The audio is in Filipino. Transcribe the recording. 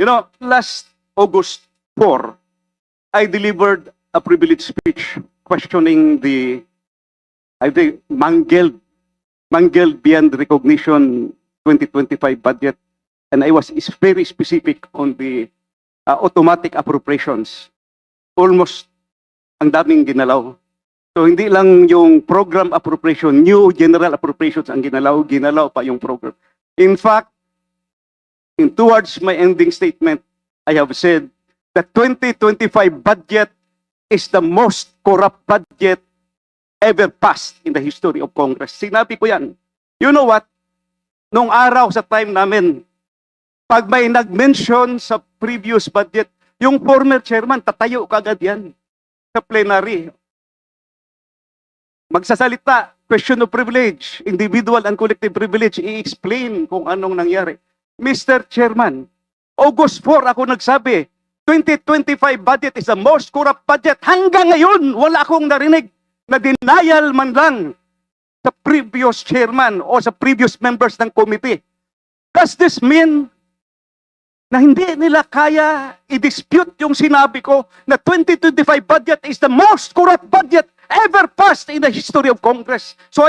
You know, last August 4, I delivered a privileged speech questioning the, I think, mangled beyond recognition 2025 budget. And I was very specific on the automatic appropriations. Almost ang daming ginalaw. So hindi lang yung program appropriation, new general appropriations ang ginalaw pa yung program. In fact, towards my ending statement, I have said that 2025 budget is the most corrupt budget ever passed in the history of Congress. Sinabi ko yan. You know what? Nung araw sa time namin, pag may nag-mention sa previous budget, yung former chairman, tatayo kagad yan sa plenary. Magsasalita, question of privilege, individual and collective privilege, i-explain kung anong nangyari. Mr. Chairman, August 4 ako nagsabi, 2025 budget is the most corrupt budget. Hanggang ngayon, wala akong narinig na denial man lang sa previous chairman o sa previous members ng committee. Does this mean na hindi nila kaya i-dispute yung sinabi ko na 2025 budget is the most corrupt budget ever passed in the history of Congress? So I